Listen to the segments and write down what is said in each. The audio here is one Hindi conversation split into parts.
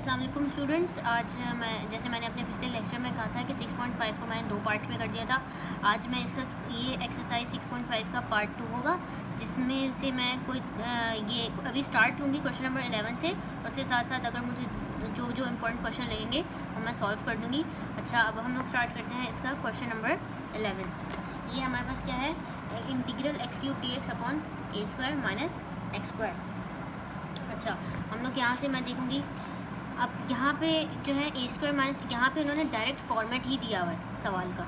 अस्सलाम वालेकुम स्टूडेंट्स। आज मैंने अपने पिछले लेक्चर में कहा था कि 6.5 को मैंने 2 पार्ट्स में कर दिया था। आज मैं इसका ये एक्सरसाइज 6.5 का पार्ट 2 होगा, जिसमें से मैं ये अभी स्टार्ट लूँगी क्वेश्चन नंबर 11 से, और उसके साथ साथ अगर मुझे जो जो इम्पोर्टेंट क्वेश्चन लगेंगे वो मैं सॉल्व कर दूँगी। अच्छा, अब हम लोग स्टार्ट करते हैं इसका क्वेश्चन नंबर 11। ये हमारे पास क्या है, integral x³ dx upon a² minus x²। अच्छा, हम लोग यहाँ से मैं देखूँगी, अब यहाँ पे जो है a² माइनस, यहाँ पे उन्होंने डायरेक्ट फॉर्मेट ही दिया हुआ है सवाल का।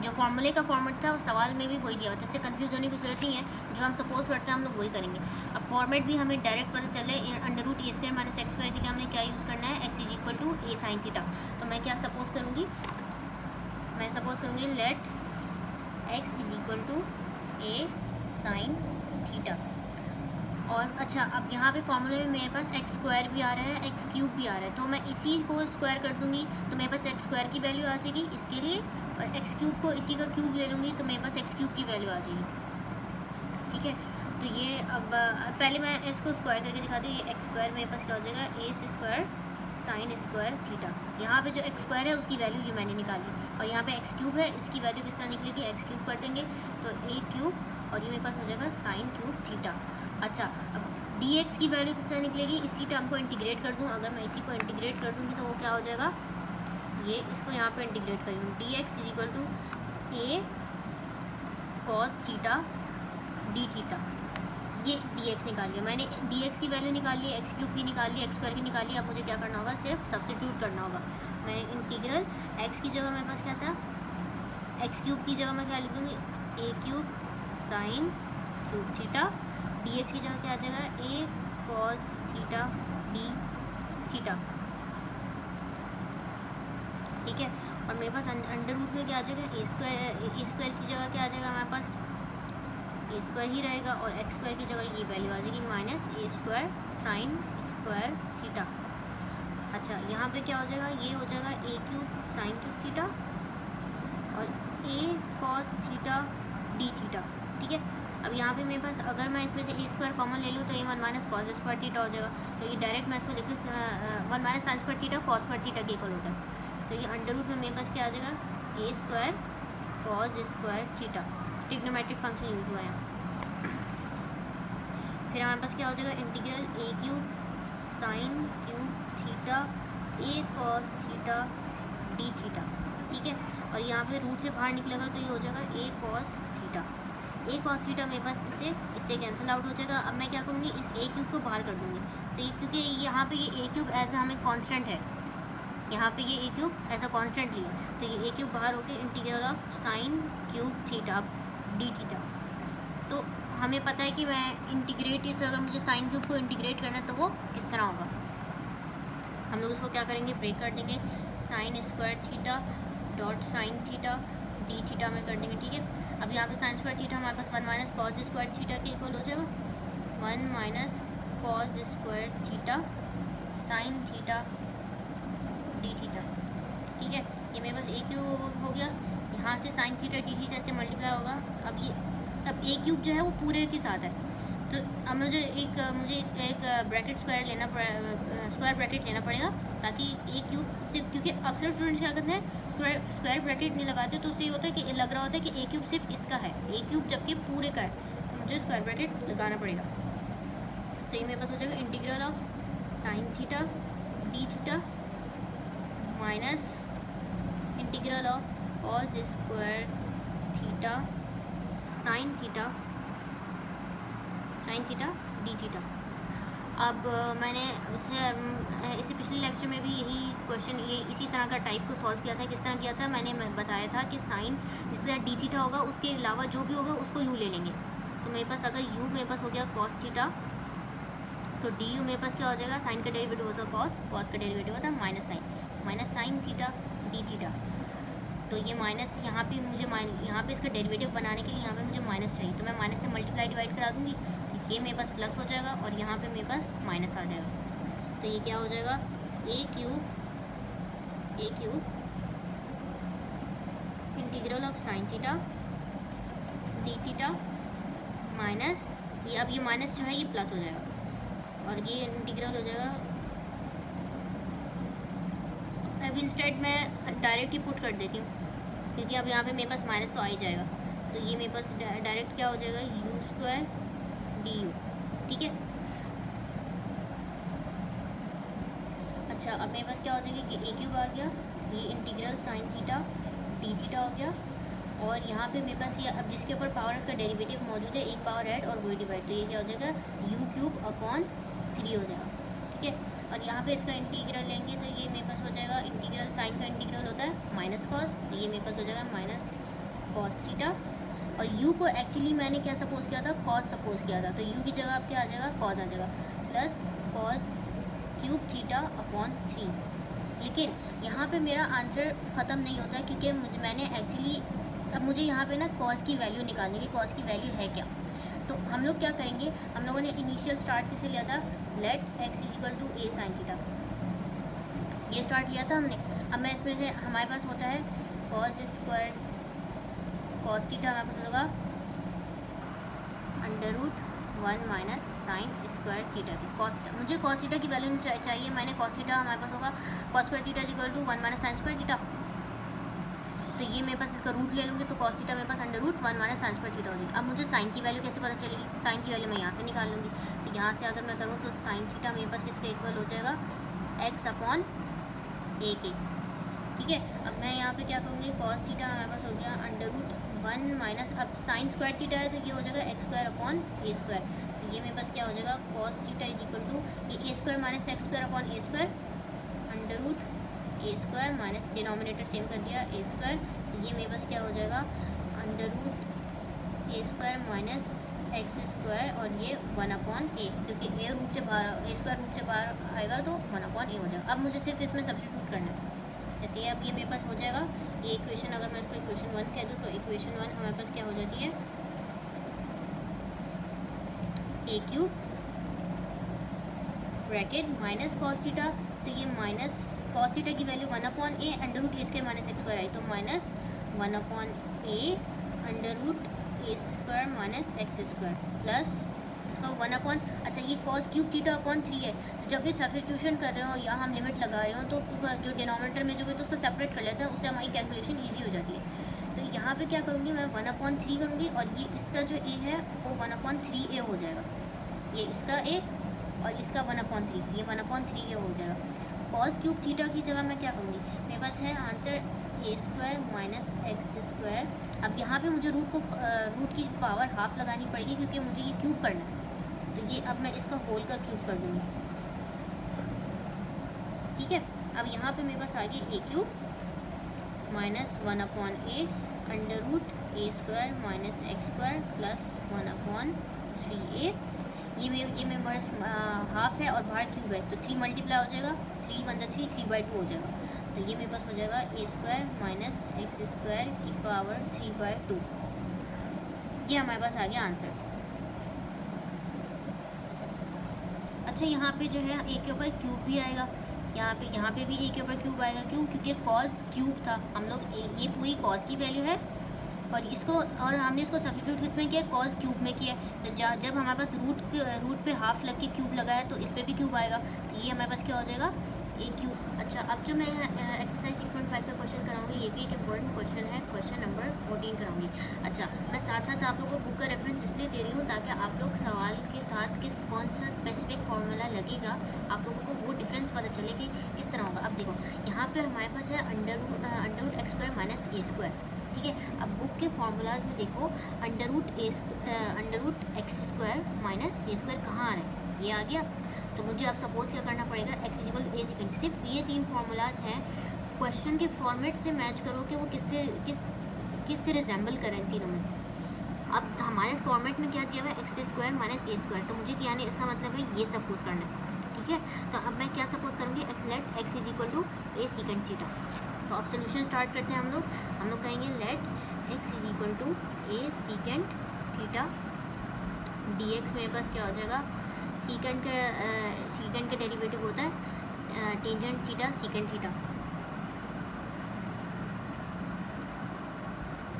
जो फॉर्मूले का फॉर्मेट था वो सवाल में भी वही दिया हुआ है, जिससे कंफ्यूज होने की जरूरत नहीं है। जो हम सपोज करते हैं हम लोग वही करेंगे। अब फॉर्मेट भी हमें डायरेक्ट पता चले, √a² माइनस x² के लिए हमने क्या यूज़ करना है, x = a sin थीटा। तो मैं क्या सपोज करूँगी, मैं सपोज करूँगी let x = a sin theta. और अच्छा, अब यहाँ पे फॉर्मूले में मेरे पास x² भी आ रहा है, x³ भी आ रहा है, तो मैं इसी को स्क्वायर कर दूँगी तो मेरे पास x² की वैल्यू आ जाएगी इसके लिए, और x³ को इसी का क्यूब ले लूँगी तो मेरे पास x³ की वैल्यू आ जाएगी। ठीक है, तो ये अब पहले मैं इसको स्क्वायर करके दिखा दूँ। ये x² मेरे पास क्या हो जाएगा, a² sin² थीटा। यहाँ पे जो x² है उसकी वैल्यू ये मैंने निकाली, और यहाँ पे x³ है, इसकी वैल्यू किस तरह निकलेगी, x³ कर देंगे तो a³ और ये मेरे पास हो जाएगा sin³ थीटा। अच्छा, अब dx की वैल्यू किस तरह निकलेगी, इसी टर्म को इंटीग्रेट कर दूँ। अगर मैं इसी को इंटीग्रेट कर दूँगी तो वो क्या हो जाएगा, ये इसको यहाँ पे इंटीग्रेट करूँ, dx = a cos theta d theta. ये dx निकाल लिया मैंने, dx की वैल्यू निकाल ली, x³ की निकाल ली, x² की निकाल ली। अब मुझे क्या करना होगा, सिर्फ सब्स्टिट्यूट करना होगा। मैं इंटीग्रल x की जगह मेरे पास क्या था, x³ की जगह मैं क्या लिख दूँगी, a³ sin³ थीटा। dx की जगह क्या आ जाएगा, a cos theta d theta. ठीक है, और मेरे पास अंडर रूट में क्या आ जाएगा, a² की जगह क्या आ जाएगा, हमारे पास a² ही रहेगा, और x² की जगह ये वैल्यू आ जाएगी माइनस a² sin² थीटा। अच्छा, यहाँ पे क्या हो जाएगा, ये हो जाएगा a³ sin³ थीटा और a cos theta d theta. ठीक है, अब यहाँ पे मेरे पास अगर मैं इसमें से a² कॉमन ले लूँ तो ये 1 माइनस cos² थीटा हो जाएगा। तो ये डायरेक्ट मैं इसको लिख लूँ 1 minus sin² theta cos² theta के इक्वल होता है। तो ये अंडर रूट में मेरे पास क्या आ जाएगा, a² cos² theta. Trigonometric function use हुआ है। फिर हमारे पास क्या हो जाएगा, integral a³ sin³ theta a cos theta d theta. ठीक है, और यहाँ पे रूट से बाहर निकलेगा तो ये हो जाएगा a cos theta. a cos theta मेरे पास इससे कैंसिल आउट हो जाएगा। अब मैं क्या करूँगी, इस a³ को बाहर कर दूँगी। तो ये क्योंकि यहाँ पे ये a³ एज हमें कांस्टेंट है, यहाँ पे ये a³ एज अ कांस्टेंट लिया, तो ये a³ बाहर होकर integral of sin³ theta d theta. तो हमें पता है कि मैं इंटीग्रेट, अगर मुझे sin³ को इंटीग्रेट करना है तो वो किस तरह होगा। हम लोग उसको क्या करेंगे, ब्रेक कर देंगे, sin² theta dot sin theta d theta में कर देंगे। ठीक है, अब यहाँ पे sin² थीटा हमारे पास 1 माइनस cos² थीटा के इक्वल हो जाएगा, 1 minus cos² theta sin theta d theta. ठीक है, ये मेरे पास a³ हो गया, यहाँ से sin थीटा d थीटा से मल्टीप्लाई होगा। अब a³ जो है वो पूरे के साथ है, तो अब मुझे एक ब्रैकेट स्क्वायर ब्रैकेट लेना पड़ेगा, ताकि a³ सिर्फ, क्योंकि अक्सर स्टूडेंट्स क्या करते हैं, स्क्वायर ब्रैकेट नहीं लगाते, तो उससे ये होता है कि लग रहा होता है कि a³ सिर्फ इसका है, a³ जबकि पूरे का है, तो मुझे स्क्वायर ब्रैकेट लगाना पड़ेगा। तो ये मेरे पास हो जाएगा integral of sin theta d theta minus integral of cos² theta sin theta d theta. अब मैंने इसी पिछले लेक्चर में भी यही क्वेश्चन इसी तरह का टाइप को सॉल्व किया था। किस तरह किया था, मैंने बताया था कि साइन जिस तरह d थीटा होगा उसके अलावा जो भी होगा उसको u ले लेंगे। तो मेरे पास अगर u मेरे पास हो गया cos थीटा, तो du मेरे पास क्या हो जाएगा, साइन का डेरिवेटिव होता है cos का डेरिवेटिव होता है minus sine theta d theta. तो ये माइनस यहाँ पे मुझे यहाँ पे इसका डेरिवेटिव बनाने के लिए यहाँ पे मुझे माइनस चाहिए, तो मैं माइनस से मल्टीप्लाई डिवाइड करा दूँगी, तो ये मेरे पास प्लस हो जाएगा और यहाँ पे मेरे पास माइनस आ जाएगा। तो ये क्या हो जाएगा, a³ integral of sine theta d theta minus ये, अब ये माइनस जो है ये प्लस हो जाएगा, और ये इंटीग्रल हो जाएगा अब इंस्टेड मैं डायरेक्ट ही पुट कर देती हूँ, क्योंकि अब यहाँ पे मेरे पास माइनस तो आ ही जाएगा, तो ये मेरे पास डायरेक्ट क्या हो जाएगा, यू स्क्वायर डी यू। ठीक है, अच्छा अब मेरे पास क्या हो जाएगा कि ए क्यूब आ गया, ये integral sine theta d theta हो गया, और यहाँ पे मेरे पास ये अब जिसके ऊपर पावर इसका डेरिवेटिव मौजूद है, एक पावर ऐड और वही डिवाइड, तो ये क्या हो जाएगा यू क्यूब अपॉन 3 हो जाएगा। ठीक है, और यहाँ पे इसका इंटीग्रल लेंगे तो ये मेरे पास हो जाएगा, इंटीग्रल साइन का इंटीग्रल होता है माइनस कॉस, तो ये मेरे पास हो जाएगा माइनस कॉस थीटा, और u को एक्चुअली मैंने क्या सपोज किया था, कॉस सपोज किया था, तो u की जगह अब क्या आ जाएगा, कॉस आ जाएगा, plus cos cube theta upon 3। लेकिन यहाँ पे मेरा आंसर ख़त्म नहीं होता है, क्योंकि मैंने एक्चुअली अब मुझे यहाँ पे ना कॉस की वैल्यू निकालनी है, कॉस की वैल्यू है क्या। तो हम लोग क्या करेंगे, हम लोगों ने इनिशियल स्टार्ट किसे लिया था, let x equal to a sine theta, ये स्टार्ट लिया था हमने। अब मैं इसमें से हमारे पास होता है कॉस स्क्वायर कॉस थीटा, हमारे पास होगा under root 1 minus sine square theta की कॉस थीटा। मुझे कॉस थीटा की वैल्यू चाहिए, मैंने कॉस थीटा हमारे पास होगा cos square theta equal to 1 minus sine square theta, तो ये मेरे पास इसका रूट ले लूँगी, तो कॉस थीटा मेरे पास under root 1 minus sine square theta हो जाएगी। अब मुझे साइन की वैल्यू कैसे पता चलेगी, साइन की वैल्यू मैं यहाँ से निकाल लूँगी, तो यहाँ से अगर मैं करूँ तो साइन थीटा मेरे पास किसके इक्वल हो जाएगा, एक्स अपॉन ए के। ठीक है, अब मैं यहाँ पे क्या करूँगी, कॉस थीटा हमारे पास हो गया अंडर रूट 1 माइनस, अब साइन स्क्वायर थीटा है तो ये हो जाएगा x square upon a square, तो ये मेरे पास क्या हो जाएगा, cos theta is equal to ये a square minus x square upon a square under root a square minus denominator same कर दिया ए स्क्वायर, ये मेरे पास क्या हो जाएगा under root a square minus x square, और ये 1 अपॉन ए, क्योंकि ए रूट से बाहर, ए स्क्वायर रूट से बाहर आएगा तो 1 अपॉन ए हो जाएगा। अब मुझे सिर्फ इसमें सब्स्टिट्यूट करना है, जैसे ये अब ये मेरे पास हो जाएगा ये इक्वेशन, अगर मैं इसको इक्वेशन 1 कह दूँ तो इक्वेशन 1 हमारे पास क्या हो जाती है, a cube bracket minus cos theta, तो ये माइनस कॉस थीटा की value 1 upon a under root a square minus x square आई, तो minus 1 upon a under root a square minus x square plus इसका 1 अपॉन, अच्छा ये कॉस क्यूब थीटा अपॉन 3 है, तो जब भी सब्स्टिट्यूशन कर रहे हो या हम लिमिट लगा रहे हो तो जो डिनोमिनेटर में जो है तो उसको सेपरेट कर लेते हैं, उससे हमारी कैलकुलेशन ईजी हो जाती है। तो यहाँ पे क्या करूँगी मैं, 1 अपॉन 3 करूँगी, और ये इसका जो ए है वो 1 अपॉन 3 ए हो जाएगा, ये इसका ए और इसका 1 अपॉन 3, ये 1 अपॉन 3 ए हो जाएगा। कॉस क्यूब थीटा की जगह मैं क्या करूँगी, मेरे पास है answer A square minus x square. अब यहाँ पे मुझे रूट की पावर हाफ लगानी पड़ेगी, क्योंकि मुझे ये क्यूब करना है, तो ये अब मैं इसका होल का क्यूब कर दूँगी। ठीक है, अब यहाँ पे मेरे पास आ गई a cube minus 1 upon a under root a square minus x square plus 1 upon 3 a, ये मेरे पास हाफ है और बाहर क्यूब है, तो 3 मल्टीप्लाई हो जाएगा, 3 1 जा 3, 3/2 हो जाएगा, तो ये मेरे पास हो जाएगा a square minus x square की पावर 3/2, ये हमारे पास आ गया आंसर। अच्छा यहाँ पे जो है ए के ऊपर क्यूब भी आएगा, यहाँ पे भी ए के ऊपर क्यूब आएगा, क्यों, क्योंकि कॉस क्यूब था, हम लोग ये पूरी कॉस की वैल्यू है और हमने इसको सब्स्टिट्यूट किसमें किया, कॉस क्यूब में किया, तो जब हमारे पास रूट पे हाफ लग के क्यूब लगा है तो इस पर भी क्यूब आएगा, तो ये हमारे पास क्या हो जाएगा ए क्यूब। अच्छा अब जो मैं एक्सरसाइज 6.5 का क्वेश्चन कराऊंगी, ये भी एक इंपॉर्टेंट क्वेश्चन है, क्वेश्चन नंबर 14 कराऊंगी। अच्छा मैं साथ साथ आप लोगों को बुक का रेफरेंस इसलिए दे रही हूँ ताकि आप लोग सवाल के साथ कौन सा स्पेसिफिक फार्मूला लगेगा, आप लोगों को वो डिफरेंस पता चले कि किस तरह होगा। अब देखो यहाँ पे हमारे पास है under root x square minus a square, ठीक है। अब बुक के फार्मूलाज में देखो under root x square minus a square कहाँ आ रहा है, ये आ गया, तो मुझे अब सपोज क्या करना पड़ेगा, x equal to a second. सिर्फ ये 3 फार्मूलाज हैं, क्वेश्चन के फॉर्मेट से मैच करो कि वो किससे रिजेंबल करें इन तीनों में से। अब हमारे फॉर्मेट में क्या दिया हुआ है, x square minus a square, तो मुझे क्या नहीं, इसका मतलब है ये सपोज करना है, ठीक है। तो अब मैं क्या सपोज करूँगी, let x is equal to a second theta. तो अब सोल्यूशन स्टार्ट करते हैं हम लोग कहेंगे let x is equal to a second theta d x, मेरे पास क्या हो जाएगा, सीकेंड का डेरिवेटिव होता है टेंजेंट थीटा सीकेंड थीटा,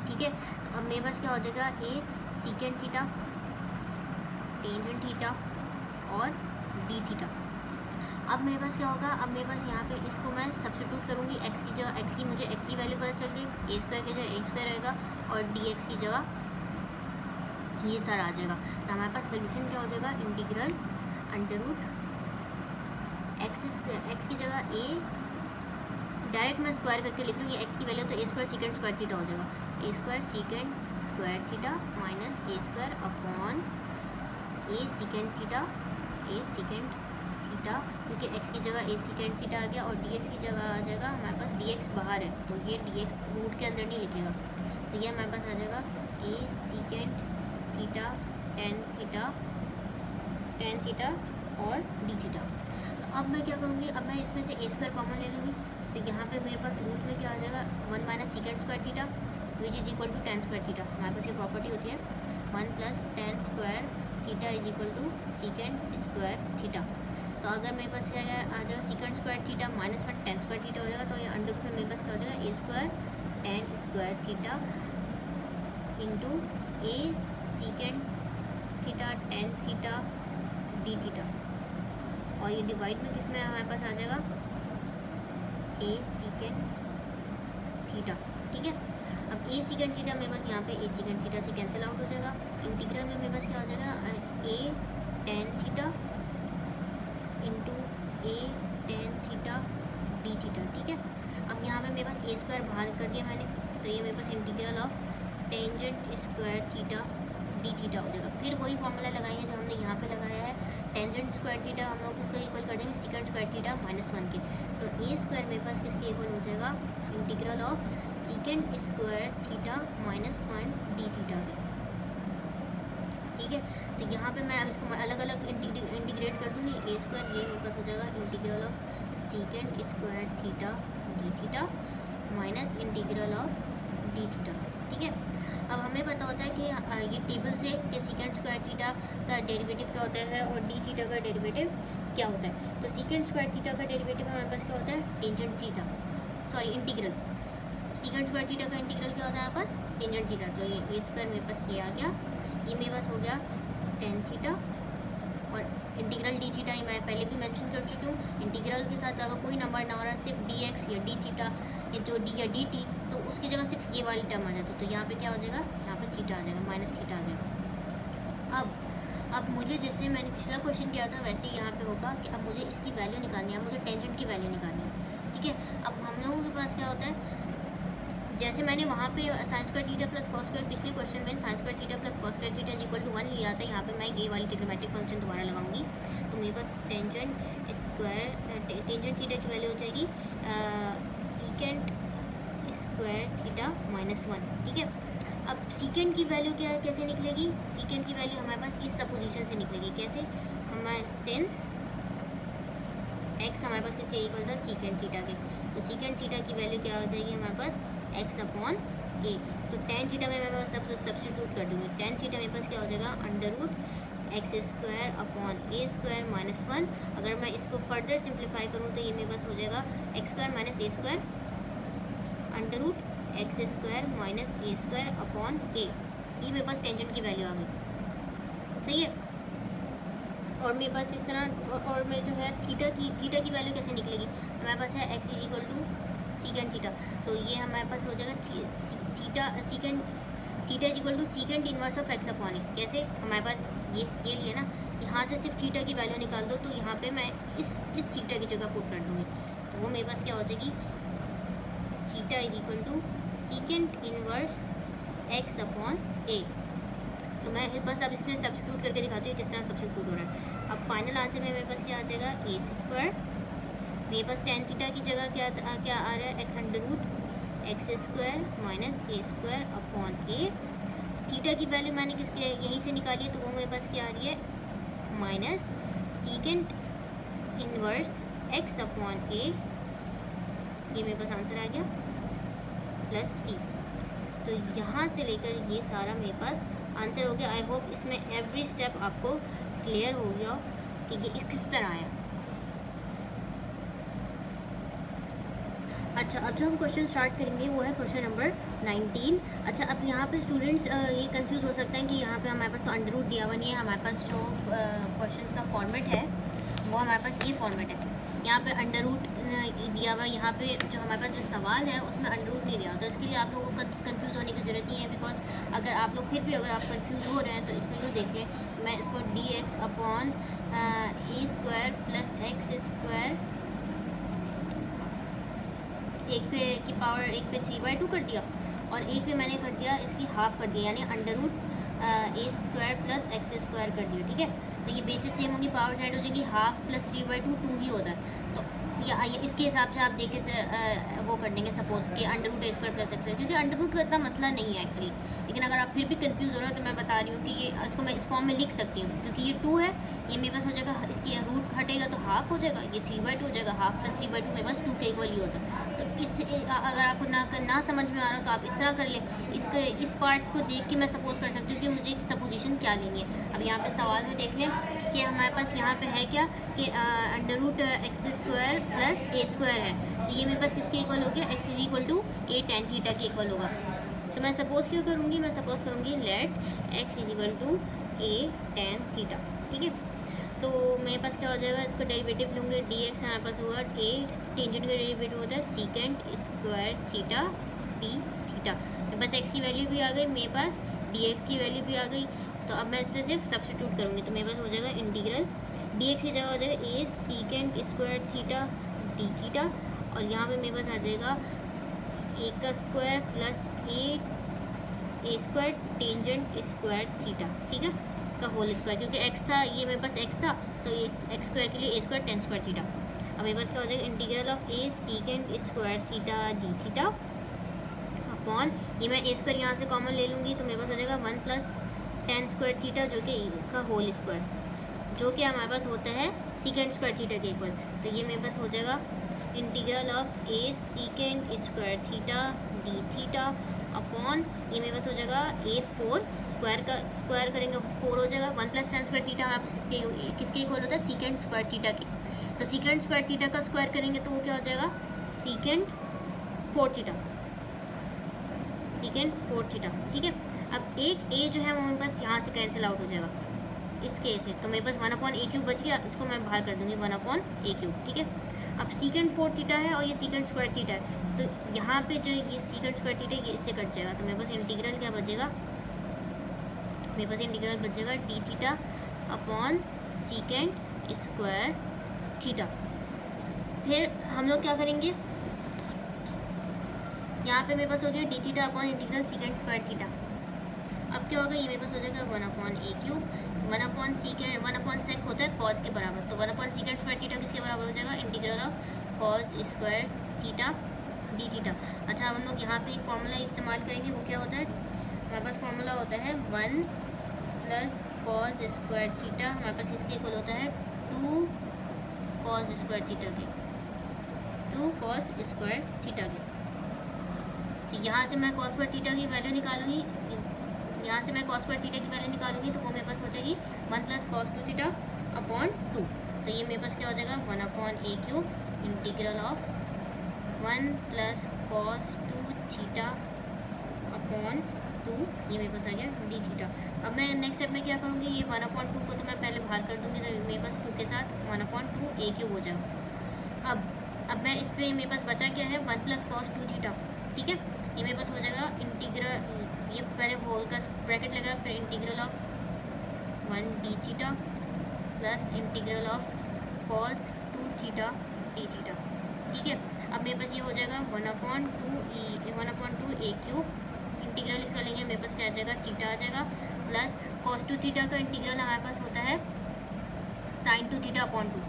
ठीक है। तो अब मेरे पास क्या हो जाएगा, ए सीकेंड थीटा टेंजेंट थीटा और डी थीटा। अब मेरे पास क्या होगा, अब मेरे पास यहाँ पे इसको मैं सब्स्टिट्यूट करूँगी एक्स की जगह, एक्स की मुझे एक्स की वैल्यू पता चल गई, ए स्क्वायर की जगह ए स्क्वायर रहेगा और डी एक्स की जगह ये सारा आ जाएगा। तो हमारे पास सोल्यूशन क्या हो जाएगा, इंटीग्रल अंडर रूट एक्स की जगह ए, डायरेक्ट मैं स्क्वायर करके लिख लूँगी एक्स की वैल्यू, तो a square secant square theta हो जाएगा, a square secant square theta minus a square upon a secant theta, a secant theta, क्योंकि एक्स की जगह ए सीकेंड थीटा आ गया और डी एक्स की जगह आ जाएगा हमारे पास डी एक्स बाहर है, तो ये डी एक्स रूट के अंदर नहीं लिखेगा, तो ये हमारे पास आ जाएगा ए सीकेंड थीटा टेन थीटा और डी थीटा। तो अब मैं क्या करूँगी, अब मैं इसमें से ए स्क्वायर कॉमन ले लूँगी, तो यहाँ पे मेरे पास रूट में क्या आ जाएगा 1 minus second square theta which is equal to tan square theta. हमारे पास ये प्रॉपर्टी होती है 1 plus tan square theta is equal to second square theta. तो अगर मेरे पास क्या आ जाएगा second square theta minus 1 tan square theta हो जाएगा, तो ये अंडर रूट में मेरे पास क्या हो जाएगा a square tan square theta into a secant theta tan theta d theta, और ये डिवाइड में किसमें हमारे पास आ जाएगा ए सीकेंड थीटा। ठीक है, अब ए सीकेंड थीटा मेरे पास यहाँ पे ए सीकेंड थीटा से कैंसिल आउट हो जाएगा, इंटीग्रल में मेरे पास क्या हो जाएगा ए टेन थीटा इंटू ए टेन थीटा डी थीटा। ठीक है, अब यहाँ पे मेरे पास ए स्क्वायर बाहर कर दिया मैंने, तो ये मेरे पास integral of tangent square theta d theta हो जाएगा। फिर वही फॉर्मूला लगाएंगे जो हमने यहाँ पे लगाया है, टेंजेंट स्क्वायर थीटा हम लोग इसको इक्वल कर देंगे सीकेंड स्क्वायर थीटा माइनस 1 के, तो ए स्क्वायर मेरे पास किसके इक्वल हो जाएगा, integral of सीकेंड square theta minus 1 D theta के। ठीक है, तो यहाँ पे मैं अब इसको अलग अलग इंटीग्रेट कर दूँगी, ए स्क्वायर ये मेरे पास हो जाएगा integral of सीकेंड square theta d theta minus integral of D theta. ठीक है, अब हमें पता होता है कि ये टेबल से कि सीकेंड स्क्वायर थीटा का डेरिवेटिव क्या होता है और डी थीटा का डेरिवेटिव क्या होता है। तो सीकेंड स्क्वायर थीटा का डेरिवेटिव हमारे पास क्या होता है, tangent theta, sorry integral, सीकेंड square theta का इंटीग्रल क्या होता है हमारे पास, टेंजेंट थीटा, तो ये ए स्क्वायर मेरे पास ये आ गया, ये मेरे पास हो गया टेन थीटा, और इंटीग्रल डी थीटा मैं पहले भी मेंशन कर चुकी हूँ, इंटीग्रल के साथ अगर कोई नंबर ना हो रहा, सिर्फ डी एक्स या डी थीटा या जो डी या डी टी, तो उसकी जगह सिर्फ ये वाली टर्म आ जाती है, तो यहाँ पे क्या हो जाएगा, यहाँ पे थीटा आ जाएगा, माइनस थीटा आ जाएगा। अब मुझे जिससे मैंने पिछला क्वेश्चन किया था वैसे ही यहाँ पे होगा कि अब मुझे इसकी वैल्यू निकालनी है, मुझे टेंजेंट की वैल्यू निकालनी है। ठीक है, अब हम लोगों के पास क्या होता है, जैसे मैंने वहाँ पे sine square theta plus cos square, पिछले क्वेश्चन में sine square theta plus cos square theta equal to 1 लिया था, यहाँ पे मैं ये वाली ट्रिग्नोमेट्रिक फंक्शन दोबारा लगाऊंगी, तो मेरे पास टेंजेंट थीटा की वैल्यू हो जाएगी सीकेंड स्क्वायर थीटा माइनस 1। ठीक है, अब सीकेंड की वैल्यू क्या कैसे निकलेगी, सीकेंड की वैल्यू हमारे पास इस सपोजिशन से निकलेगी, कैसे, हमारे सिंस एक्स हमारे पास किसके इक्वल था, सीकेंड थीटा के, तो सीकेंड थीटा की वैल्यू क्या हो जाएगी हमारे पास एक्स अपॉन ए, तो टेन थीटा में मैं सब सब्स्टिट्यूट कर दूँगी, टेन थीटा मेरे पास क्या हो जाएगा under root x square upon a square minus 1। अगर मैं इसको फर्दर सिंप्लीफाई करूँ तो ये मेरे पास हो जाएगा x square minus a square under root x square minus a square upon a, ये मेरे पास टेंजेंट की वैल्यू आ गई। सही है, और मेरे पास इस तरह और मैं जो है थीटा की वैल्यू कैसे निकलेगी, हमारे पास है x is equal to secant theta, तो ये हमारे पास हो जाएगा theta is equal to secant inverse of x upon a. कैसे, हमारे पास ये लिए ना, यहाँ से सिर्फ थीटा की वैल्यू निकाल दो, तो यहाँ पे मैं इस थीटा की जगह पुट कर दूँगी, तो वो मेरे पास क्या हो जाएगी, theta is equal to secant inverse x upon a. तो मैं बस अब इसमें सब्स्टिट्यूट करके दिखाती हूँ किस तरह सब्स्टिट्यूट हो रहा है। अब फाइनल आंसर में मेरे पास क्या आ जाएगा, ए स्क्वायर, मेरे पास टेन थीटा की जगह क्या आ रहा है, एक under root x square minus a square upon a. Theta की वैल्यू मैंने किसके यहीं से निकाली है, तो वो मेरे पास क्या आ रही है, minus secant inverse x upon a, ये मेरे पास आंसर आ गया, प्लस सी। तो यहाँ से लेकर ये सारा मेरे पास आंसर हो गया। आई होप इसमें एवरी स्टेप आपको क्लियर हो गया कि ये किस तरह आया। अच्छा, अब जो हम क्वेश्चन स्टार्ट करेंगे वो है क्वेश्चन नंबर 19। अच्छा, अब यहाँ पे स्टूडेंट्स ये कंफ्यूज हो सकते हैं कि यहाँ पे हमारे पास तो अंडर रूट दिया हुआ नहीं है, हमारे पास जो क्वेश्चन का फॉर्मेट है वो वो हमारे पास ये फॉर्मेट है। यहाँ पे अंडर रूट दिया हुआ, यहाँ पे जो हमारे पास जो सवाल है उसमें अंडर रूट नहीं दिया, तो इसके लिए आप लोगों को कंफ्यूज होने की ज़रूरत नहीं है। बिकॉज अगर आप लोग फिर भी अगर आप कंफ्यूज हो रहे हैं तो इसमें यूँ देख लें, मैं इसको dx upon a square plus x square एक पे की पावर एक पे 3/2 कर दिया, और एक पे मैंने कर दिया इसकी हाफ कर दिया, यानी under root a square plus x square कर दिया। ठीक है, तो ये बेसिस सेम होगी, पावर साइड हो जाएगी, हाफ प्लस 3/2 2 ही होता है। तो या इसके हिसाब से आप देखे से वो कर देंगे सपोज कि under root a square plus x, क्योंकि अंडर रूट का इतना मसला नहीं है एक्चुअली। लेकिन अगर आप फिर भी कंफ्यूज हो रहे हो तो मैं बता रही हूँ कि ये इसको मैं इस फॉर्म में लिख सकती हूँ, क्योंकि ये 2 है, ये मेरे पास हो जाएगा, इसकी रूट हटेगा तो हाफ हो जाएगा, ये 3/2 हो जाएगा, हाफ प्लस 3/2 मेरे पास 2 के इक्वल ही होता है। तो इस अगर आपको ना समझ में आ रहा हो तो आप इस तरह कर लें। इस पार्ट्स को देख के मैं सपोज कर सकती हूँ कि मुझे सपोजिशन क्या लेनी है। अब यहाँ पे सवाल में देख लें कि हमारे पास यहाँ पे है क्या कि under root x square plus a square है, तो ये मेरे पास किसके इक्वल हो गया, x is equal to a tan theta के इक्वल होगा। तो मैं सपोज क्यों करूँगी, मैं सपोज करूँगी let x is equal to a tan theta. ठीक है, तो मेरे पास क्या हो जाएगा, इसका डेरिवेटिव लूँगी डी एक्स, हमारे पास होगा ए टेंजेंट का डेरिवेटिव होता है secant square theta d theta. मेरे पास एक्स की वैल्यू भी आ गई, मेरे पास डी एक्स की वैल्यू भी आ गई। तो अब मैं इस पर सिर्फ सब्स्टिट्यूट करूँगी, तो मेरे पास हो जाएगा इंटीग्रल डी एक्स की जगह हो जाएगा a secant square theta d theta, और यहाँ पे मेरे पास आ जाएगा ए का square plus a square tangent square theta, ठीक है, का होल स्क्वायर, क्योंकि एक्स था, ये मेरे पास एक्स था, तो ये एक्स स्क्वायर के लिए ए स्क्वायर टेन स्क्वायर थीटा। अब मेरे पास क्या हो जाएगा integral of A secant square theta d theta upon, ये मैं ए स्क्वायर यहाँ से कॉमन ले लूँगी, तो मेरे पास हो जाएगा 1 प्लस टेन स्क्वायर थीटा जो कि का होल स्क्वायर, जो कि हमारे पास होता है सीकेंट स्क्वायर थीटा के इक्वल। तो ये मेरे पास हो जाएगा integral of A secant square theta d theta upon, ये मेरे पास हो जाएगा ए 4 स्क्वायर का स्क्वायर करेंगे 4 हो जाएगा, 1 प्लस टेन स्क्वायर थीटा हमारे पास किसके इक्वल होता है, सीकेंट स्क्वायर थीटा के। तो सीकेंट स्क्वायर थीटा का स्क्वायर करेंगे तो वो क्या हो जाएगा, सीकेंट 4 थीटा, सीकेंट 4 थीटा। ठीक है, अब एक ए जो है वो मेरे पास यहाँ से कैंसिल आउट हो जाएगा इस केस से, तो मेरे पास 1/a³ बच गया, इसको मैं बाहर कर दूँगी 1/a³। ठीक है, अब सीकेंट 4 थीटा है और ये सीकेंट स्क्वायर थीटा है, तो यहाँ पे जो ये सीकेंट स्क्वायर थीटा ये इससे कट जाएगा, तो मेरे पास इंटीग्रल क्या बचेगा, मेरे पास इंटीग्रल बचेगा D theta upon secant square theta. फिर हम लोग क्या करेंगे, यहाँ पे मेरे पास हो गया D theta upon integral secant square theta. अब क्या होगा, ये मेरे पास हो जाएगा 1/a³, 1/sec होता है कॉस के बराबर, तो 1/सीकेंट स्क्वायर थीटा किसके बराबर हो जाएगा, integral of cos square theta d theta. अच्छा, हम लोग यहाँ पे एक फार्मूला इस्तेमाल करेंगे, वो क्या होता है, हमारे पास फार्मूला होता है 1 प्लस कॉस स्क्वायर थीटा, हमारे पास इसके इक्वल होता है 2 कॉस स्क्वायर थीटा के, 2 कॉस स्क्वायर थीटा के। तो यहाँ से मैं कॉस स्क्वायर थीटा की वैल्यू निकालूंगी, यहाँ से मैं कॉस स्क्वायर थीटा की वैल्यू निकालूंगी, तो वो मेरे पास हो जाएगी 1 प्लस कॉस 2 थीटा अपॉन 2। तो ये मेरे पास क्या हो जाएगा 1/a³ integral of 1 plus cos 2 theta upon 2, ये मेरे पास आ गया डी थीटा। अब मैं नेक्स्ट स्टेप में क्या करूँगी, ये 1/2 को तो मैं पहले बाहर कर दूँगी, तो मेरे पास 2 के साथ 1/2a³ हो जाएगा। अब मैं इस पर मेरे पास बचा क्या है 1 प्लस कॉस 2 थीटा। ठीक है, ये मेरे पास हो जाएगा इंटीग्रल, ये पहले होल का ब्रैकेट लगा, फिर integral of 1 D theta plus integral of cos 2 theta d theta. ठीक है, अब मेरे पास ये हो जाएगा 1/2a³ इंटीग्रल इसका लेंगे, मेरे पास क्या आ जाएगा थीटा आ जाएगा, प्लस कॉस 2 थीटा का इंटीग्रल हमारे पास होता है साइन 2 थीटा अपॉन 2।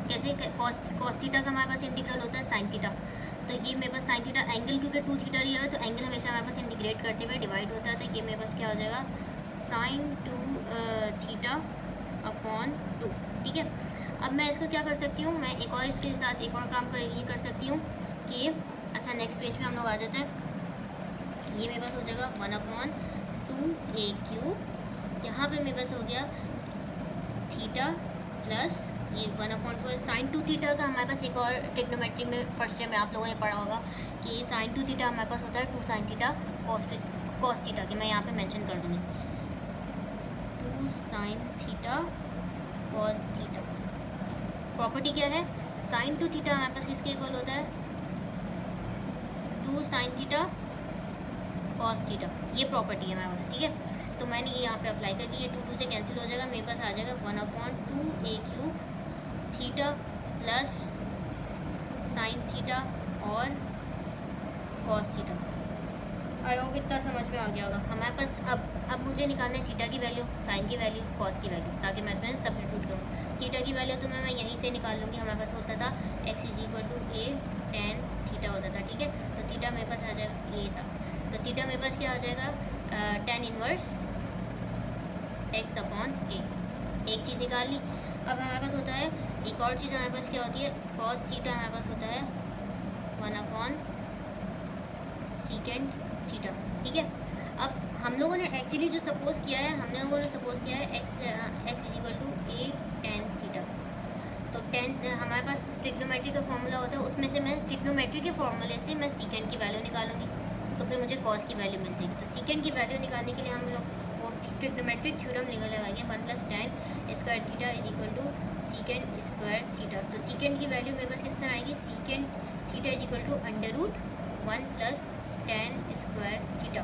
कैसे, कॉस थीटा का हमारे पास इंटीग्रल होता है साइन थीटा, तो ये मेरे पास साइन थीटा एंगल, क्योंकि 2 थीटा लिया है तो एंगल हमेशा हमारे पास इंटीग्रेट करते हुए डिवाइड होता है, तो ये मेरे पास क्या हो जाएगा साइन 2 थीटा अपॉन 2। ठीक है, अब मैं इसको क्या कर सकती हूँ, मैं एक और इसके साथ एक और काम ये कर सकती हूँ कि, अच्छा नेक्स्ट पेज पे हम लोग आ जाते हैं, ये मेरे पास हो जाएगा 1/2a³, यहाँ पे मेरे पास हो गया थीटा प्लस ये 1/2 साइन 2 थीटा का हमारे पास एक और ट्रिग्नोमेट्री में फर्स्ट ईयर में आप लोगों ने पढ़ा होगा कि साइन 2 थीटा हमारे पास होता है 2 साइन थीटा कॉस थीटा के, मैं यहाँ पे मेंशन कर दूँगी 2 sine theta cos theta. Property क्या है, साइन टू थीटा हमारे पास किसके इक्वल होता है, 2 साइन थीटा कॉस थीटा, ये प्रॉपर्टी है हमारे पास, ठीक है। तो मैंने ये यहाँ पे अप्लाई कर दी है, 2 से कैंसिल हो जाएगा, मेरे पास आ जाएगा 1/2 a cube theta plus sine theta और कॉस थीटा। आई होप इतना समझ में आ गया होगा। हमारे पास अब मुझे निकालना है थीटा की वैल्यू, साइन की वैल्यू, कॉस की वैल्यू, ताकि मैं इसमें सब्स्टिट्यूट करूँ। थीटा की वैल्यू तो मैं यहीं से निकाल लूँगी। हमारे पास होता था x = a tan थीटा होता था, ठीक है। तो थीटा मेरे पास आ जाएगा a था, तो थीटा मेरे पास क्या आ जाएगा, tan इनवर्स x/a। एक चीज़ निकाल ली। अब हमारे पास होता है एक और चीज़, हमारे पास क्या होती है, कॉस थीटा हमारे पास होता है 1/sec थीटा, ठीक है। अब हम लोगों ने एक्चुअली जो सपोज किया है, हम लोगों ने सपोज किया है x = a tan थीटा। तो tan हमारे पास ट्रिग्नोमेट्री का फॉर्मूला होता है, उसमें से मैं ट्रिग्नोमेट्री के फॉर्मूले से मैं सीकेंड की वैल्यू निकालूंगी, तो फिर मुझे कॉस की वैल्यू मिल जाएगी। तो सीकेंड की वैल्यू निकालने के लिए हम लोग वो ट्रिग्नोमेट्रिक थ्योरम लगाएंगे, 1 + tan square theta = सीकेंड square theta. तो सीकेंड की वैल्यू मेरे पास किस तरह आएगी, secant theta = √1 + tan square theta.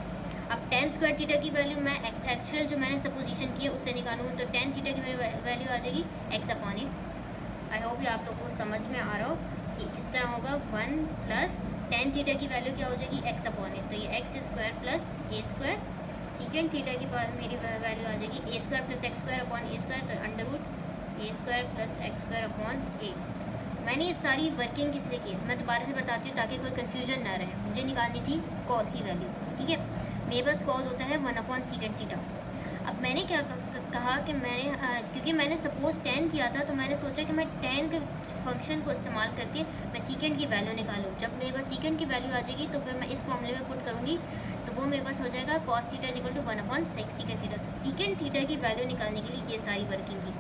अब tan स्क्वायर थीटा की वैल्यू मैं एक्चुअल जो मैंने सपोजिशन की है उससे निकालूंगी, तो tan थीटा की वैल्यू आ जाएगी x/a। आई होप ये आप लोगों को समझ में आ रहा हो कि किस तरह होगा। 1 + tan थीटा की वैल्यू क्या हो जाएगी, x/a, तो ये x² + a²। सीकेंड थीटा की मेरी वैल्यू आ जाएगी a² + x²/a², तो √a² + x²/a। मैंने ये सारी वर्किंग किस लिए की है मैं दोबारा से बताती हूँ ताकि कोई कन्फ्यूजन ना रहे। मुझे निकालनी थी कॉस की वैल्यू, ठीक है। मेरे पास कॉस होता है 1/sec थीटा। अब मैंने क्या कहा कि क्योंकि मैंने सपोज tan किया था, तो मैंने सोचा कि मैं tan के फंक्शन को इस्तेमाल करके मैं सीकेंड की वैल्यू निकालूँ। जब मेरे पास सीकेंड की वैल्यू आ जाएगी तो फिर मैं इस फॉर्मूले में पुट करूँगी, तो वो मेरे पास हो जाएगा cos थीटा = 1/sec थीटा। तो सीकेंड थीटा की वैल्यू निकालने के लिए ये सारी वर्किंग की।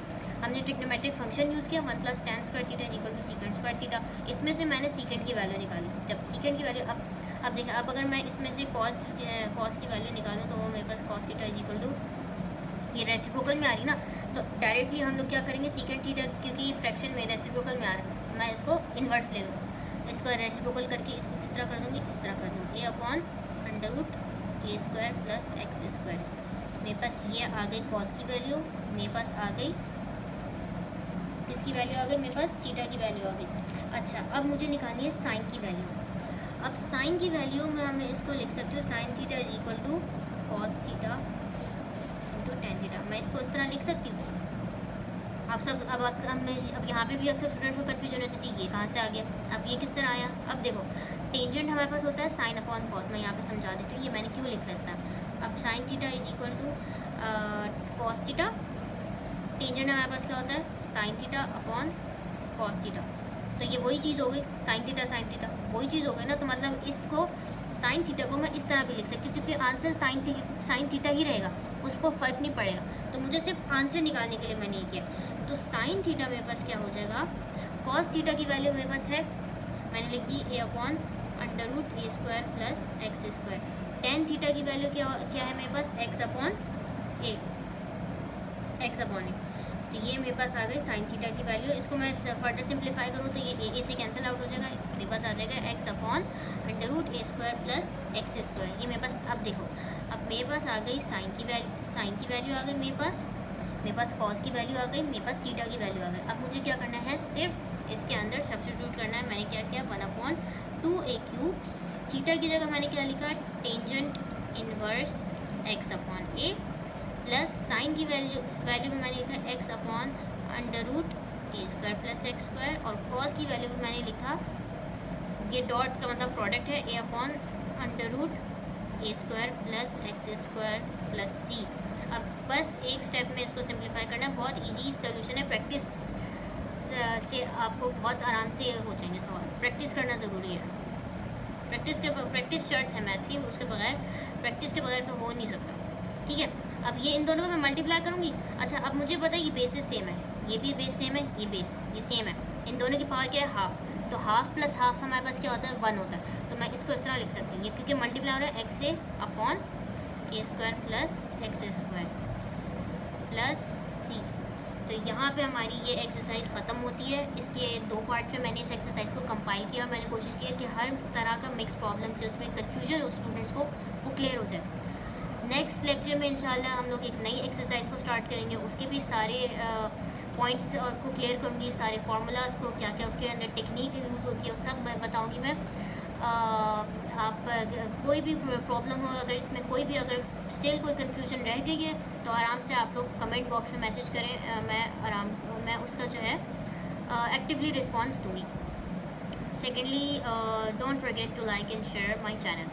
हमने ट्रिग्नोमेट्रिक फंक्शन यूज़ किया, 1 + tan square theta = सीकेंड square theta. इसमें से मैंने सीकेंड की वैल्यू निकाली। जब सीकेंड की वैल्यू अब देखिए, अब अगर मैं इसमें से कॉस की वैल्यू निकालूँ तो वो मेरे पास cos थीटा = ये रेसिप्रोकल में आ रही ना, तो डायरेक्टली हम लोग क्या करेंगे, सीकेंड थीटा क्योंकि ये फ्रैक्शन में रेसिप्रोकल में आ रहा है, मैं इसको इन्वर्स ले लूँ। इसको रेसिप्रोकल करके इसको किस तरह कर दूँगी, इस तरह कर दूँगी, a/√a² + x²। मेरे पास ये आ गई कॉस की वैल्यू, मेरे पास आ गई किसकी वैल्यू आ गई, मेरे पास थीटा की वैल्यू आ गई। अच्छा, अब मुझे निकालनी है साइन की वैल्यू। अब साइन की वैल्यू में मैं इसको लिख सकती हूँ, sine theta = cos theta × tan theta. मैं इसको इस तरह लिख सकती हूँ। आप सब अब यहाँ पे भी अक्सर स्टूडेंट्स को कन्फ्यूजन होती है, ये कहाँ से आ गया, अब ये किस तरह आया। अब देखो, टेंजेंट हमारे पास होता है sin/cos। मैं यहाँ पे समझा देती हूँ, ये मैंने क्यों लिखा है इस तरह। अब sine theta = cos theta, tangent हमारे पास क्या होता है, sin θ/cos थीटा। तो ये वही चीज़ हो गई, sin थीटा वही चीज़ हो गई ना। तो मतलब इसको sin थीटा को मैं इस तरह भी लिख सकती हूँ, क्योंकि आंसर sin थीटा ही रहेगा, उसको फ़र्क नहीं पड़ेगा। तो मुझे सिर्फ आंसर निकालने के लिए मैंने ये किया। तो sin थीटा मेरे पास क्या हो जाएगा, cos थीटा की वैल्यू मेरे पास है, मैंने लिख दी a/√a² + x²। tan थीटा की वैल्यू क्या है मेरे पास, x/a। तो ये मेरे पास आ गई साइन थीटा की वैल्यू। इसको मैं फर्दर सिंप्लीफाई करूँ तो ये a से कैंसिल आउट हो जाएगा, मेरे पास आ जाएगा x/√a² + x²। ये मेरे पास, अब देखो, अब मेरे पास आ गई साइन की वैल्यू आ गई, मेरे पास कॉस की वैल्यू आ गई, मेरे पास थीटा की वैल्यू आ गई। अब मुझे क्या करना है, सिर्फ इसके अंदर सब्स्टिट्यूट करना है। मैंने क्या किया, 1/2a³ थीटा की जगह मैंने क्या लिखा, tangent inverse x/a plus sign की वैल्यू में मैंने लिखा x/√a² + x², और कॉस की वैल्यू में मैंने लिखा, ये डॉट का मतलब प्रोडक्ट है, a/√a² + x² + c। अब बस एक स्टेप में इसको सिंप्लीफाई करना है, बहुत इजी सोल्यूशन है। प्रैक्टिस से आपको बहुत आराम से हो जाएंगे सवाल। प्रैक्टिस करना ज़रूरी है, प्रैक्टिस शर्त है मैथ्स की, उसके बगैर प्रैक्टिस के बगैर तो हो नहीं सकता, ठीक है। अब ये इन दोनों को मैं मल्टीप्लाई करूँगी। अच्छा, अब मुझे पता है ये बेसिस सेम है, ये भी बेस सेम है, ये सेम है। इन दोनों की पावर क्या है, हाफ। तो हाफ प्लस हाफ हमारे पास क्या होता है, 1 होता है। तो मैं इसको इस तरह लिख सकती हूँ, ये क्योंकि मल्टीप्लाई हो रहा है x/a² + x² + c। तो यहाँ पे हमारी ये एक्सरसाइज ख़त्म होती है। इसके 2 पार्ट में मैंने इस एक्सरसाइज को कंपाइल किया और मैंने कोशिश की है कि हर तरह का मिक्स प्रॉब्लम जो उसमें कन्फ्यूजन हो स्टूडेंट्स को वो क्लियर हो जाए। नेक्स्ट लेक्चर में इंशाल्लाह हम लोग एक नई एक्सरसाइज को स्टार्ट करेंगे, उसके भी सारे पॉइंट्स और को क्लियर करूँगी, सारे फार्मूलाज को, क्या क्या उसके अंदर टेक्निक यूज़ होती है, सब बताऊँगी मैं। आप कोई भी प्रॉब्लम हो, अगर इसमें कोई भी अगर स्टिल कोई कन्फ्यूजन रह गई है तो आराम से आप लोग कमेंट बॉक्स में मैसेज करें, मैं उसका जो है एक्टिवली रिस्पॉन्स दूँगी। Secondly, don't forget to like and share my channel.